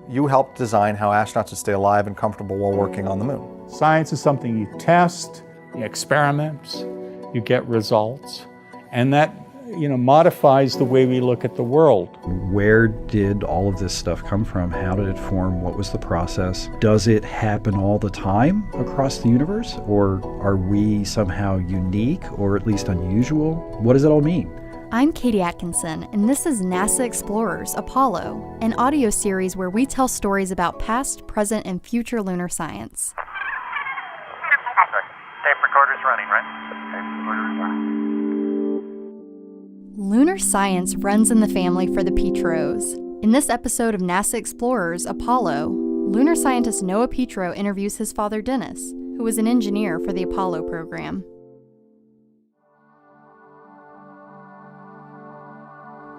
You helped design how astronauts would stay alive and comfortable while working on the moon. Science is something you test, you experiment, you get results, and that modifies the way we look at the world. Where did all of this stuff come from? How did it form? What was the process? Does it happen all the time across the universe? Or are we somehow unique or at least unusual? What does it all mean? I'm Katie Atkinson, and this is NASA Explorers Apollo, an audio series where we tell stories about past, present, and future lunar science. Tape recorder's running, right? Tape recorder's running. Lunar science runs in the family for the Petros. In this episode of NASA Explorers Apollo, lunar scientist Noah Petro interviews his father Dennis, who was an engineer for the Apollo program.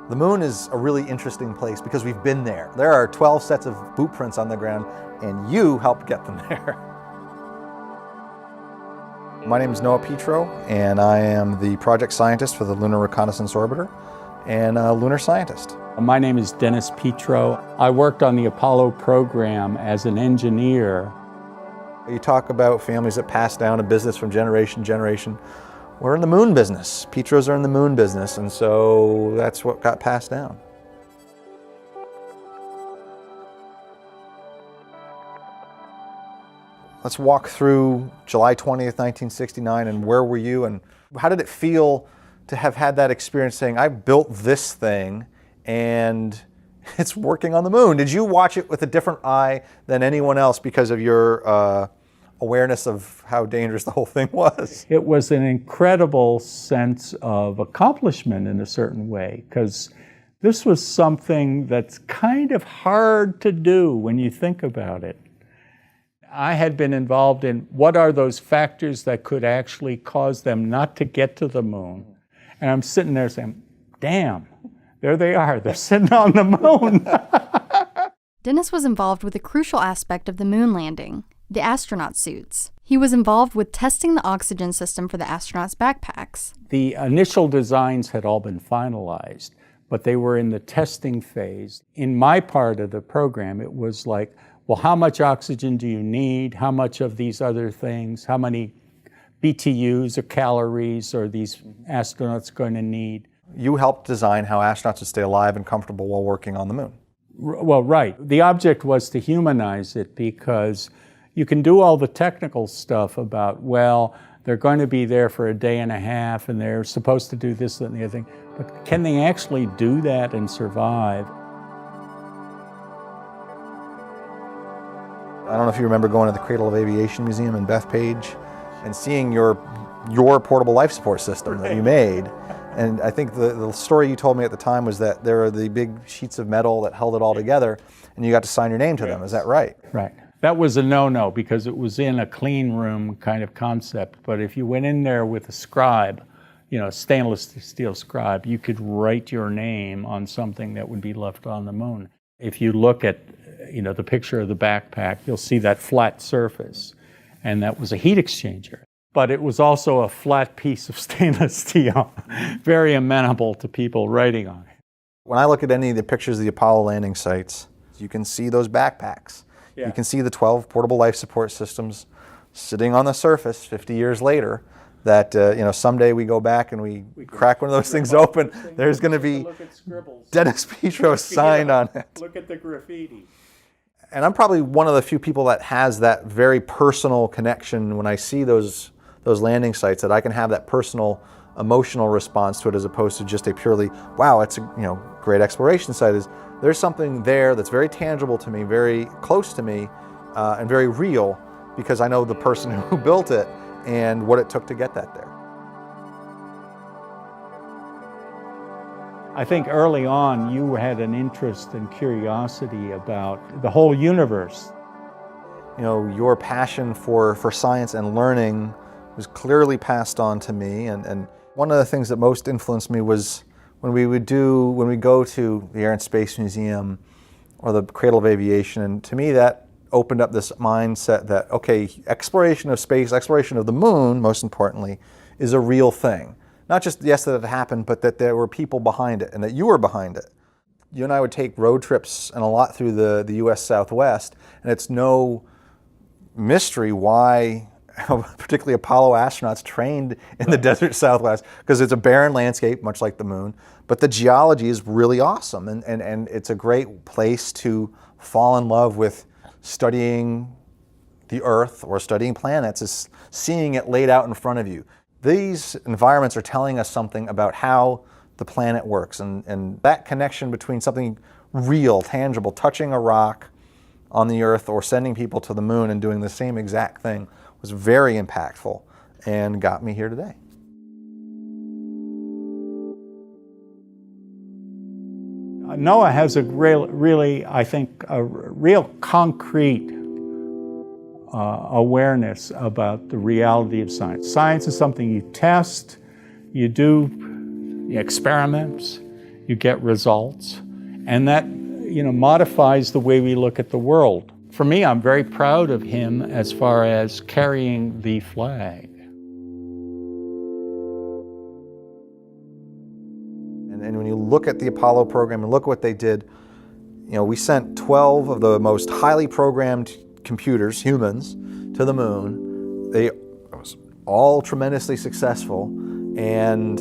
The moon is a really interesting place because we've been there. There are 12 sets of boot prints on the ground, and you helped get them there. My name is Noah Petro, and I am the project scientist for the Lunar Reconnaissance Orbiter and a lunar scientist. My name is Dennis Petro. I worked on the Apollo program as an engineer. You talk about families that pass down a business from generation to generation. We're in the moon business. Petros are in the moon business, and so that's what got passed down. Let's walk through July 20th, 1969, and where were you, and how did it feel to have had that experience saying, I built this thing, and it's working on the moon? Did you watch it with a different eye than anyone else because of your awareness of how dangerous the whole thing was? It was an incredible sense of accomplishment in a certain way, because this was something that's kind of hard to do when you think about it. I had been involved in what are those factors that could actually cause them not to get to the moon. And I'm sitting there saying, damn, there they are, they're sitting on the moon. Dennis was involved with a crucial aspect of the moon landing, the astronaut suits. He was involved with testing the oxygen system for the astronauts' backpacks. The initial designs had all been finalized, but they were in the testing phase. In my part of the program, it was like, well, how much oxygen do you need? How much of these other things? How many BTUs or calories are these astronauts going to need? You helped design how astronauts would stay alive and comfortable while working on the moon. Well, right. The object was to humanize it, because you can do all the technical stuff about, well, they're going to be there for a day and a half and they're supposed to do this, that, and the other thing. But can they actually do that and survive? I don't know if you remember going to the Cradle of Aviation Museum in Bethpage and seeing your portable life support system that you made. And I think the story you told me at the time was that there are the big sheets of metal that held it all together, and you got to sign your name to them. Is that right? Right. That was a no-no, because it was in a clean room kind of concept. But if you went in there with a scribe, a stainless steel scribe, you could write your name on something that would be left on the moon. If you look at the picture of the backpack, you'll see that flat surface, and that was a heat exchanger. But it was also a flat piece of stainless steel, very amenable to people writing on it. When I look at any of the pictures of the Apollo landing sites, you can see those backpacks. Yeah. You can see the 12 portable life support systems sitting on the surface 50 years later, that someday we go back and we crack one of those things open, there's going to be Dennis Petro's sign on it. Look at the graffiti. And I'm probably one of the few people that has that very personal connection when I see those landing sites, that I can have that personal emotional response to it, as opposed to just a purely, wow, it's a great exploration site. There's something there that's very tangible to me, very close to me, and very real, because I know the person who built it and what it took to get that there. I think early on you had an interest and curiosity about the whole universe. Your passion for science and learning was clearly passed on to me, and one of the things that most influenced me was when we go to the Air and Space Museum or the Cradle of Aviation, and to me that opened up this mindset that, okay, exploration of space, exploration of the moon, most importantly, is a real thing. Not just, yes, that it happened, but that there were people behind it and that you were behind it. you and I would take road trips and a lot through the U.S. Southwest, and it's no mystery why particularly Apollo astronauts trained in the desert Southwest, because it's a barren landscape, much like the moon, but the geology is really awesome, and it's a great place to fall in love with studying the Earth or studying planets, is seeing it laid out in front of you. These environments are telling us something about how the planet works, and that connection between something real, tangible, touching a rock on the Earth or sending people to the moon and doing the same exact thing was very impactful and got me here today. NOAA has a really, I think, a real concrete awareness about the reality of science. Science is something you test, you do experiments, you get results, and that modifies the way we look at the world. For me, I'm very proud of him as far as carrying the flag. And when you look at the Apollo program and look what they did, we sent 12 of the most highly programmed computers, humans, to the moon. They was all tremendously successful, and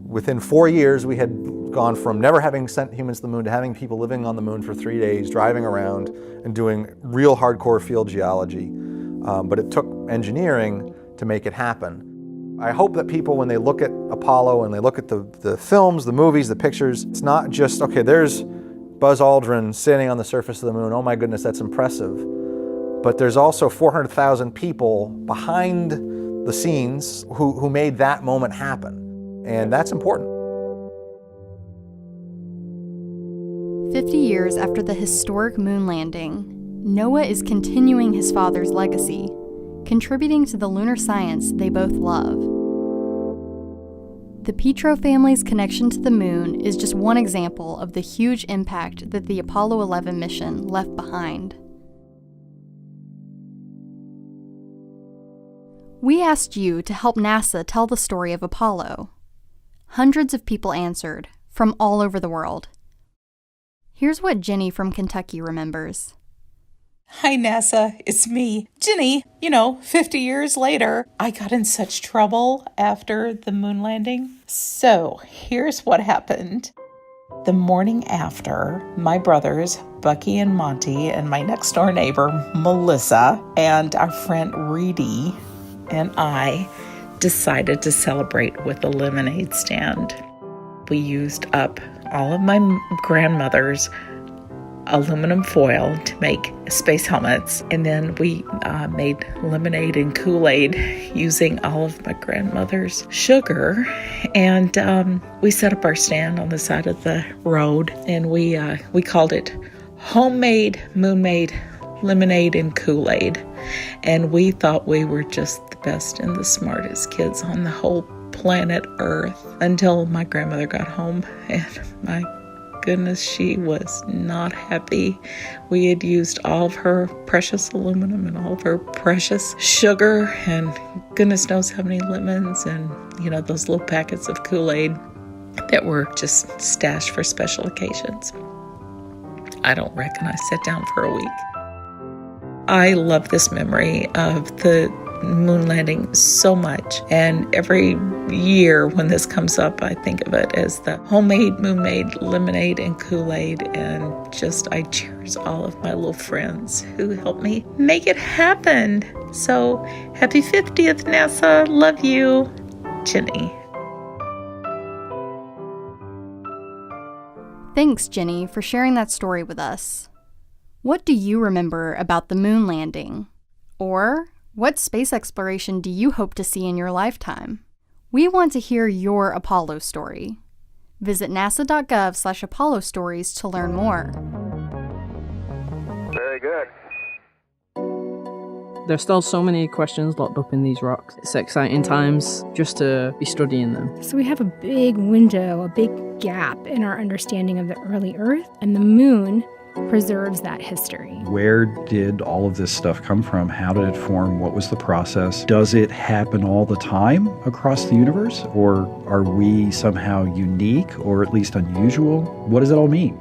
within 4 years we had gone from never having sent humans to the moon to having people living on the moon for 3 days, driving around and doing real hardcore field geology. But it took engineering to make it happen. I hope that people, when they look at Apollo and they look at the films, the movies, the pictures, it's not just, okay, there's Buzz Aldrin standing on the surface of the moon, oh my goodness, that's impressive. But there's also 400,000 people behind the scenes who made that moment happen. And that's important. 50 years after the historic moon landing, NOAA is continuing his father's legacy, contributing to the lunar science they both love. The Petro family's connection to the moon is just one example of the huge impact that the Apollo 11 mission left behind. We asked you to help NASA tell the story of Apollo. Hundreds of people answered, from all over the world. Here's what Jenny from Kentucky remembers. Hi, NASA. It's me, Jenny. 50 years later, I got in such trouble after the moon landing. So here's what happened. The morning after, my brothers, Bucky and Monty, and my next door neighbor, Melissa, and our friend Reedy and I decided to celebrate with a lemonade stand. We used up all of my grandmother's aluminum foil to make space helmets, and then we made lemonade and Kool-Aid using all of my grandmother's sugar, and we set up our stand on the side of the road, and we called it Homemade Moon-Made Lemonade and Kool-Aid, and we thought we were just the best and the smartest kids on the whole planet Earth until my grandmother got home, and my goodness, she was not happy. We had used all of her precious aluminum and all of her precious sugar, and goodness knows how many lemons and, those little packets of Kool-Aid that were just stashed for special occasions. I don't reckon I sat down for a week. I love this memory of the moon landing so much, and every year when this comes up, I think of it as the homemade moon-made lemonade and Kool-Aid, and I cheers all of my little friends who helped me make it happen. So happy 50th, NASA. Love you, Jenny. Thanks, Jenny, for sharing that story with us. What do you remember about the moon landing? Or what space exploration do you hope to see in your lifetime? We want to hear your Apollo story. Visit nasa.gov/Apollo stories to learn more. Very good. There's still so many questions locked up in these rocks. It's exciting times just to be studying them. So we have a big window, a big gap in our understanding of the early Earth, and the moon preserves that history. Where did all of this stuff come from? How did it form? What was the process? Does it happen all the time across the universe? Or are we somehow unique or at least unusual? What does it all mean?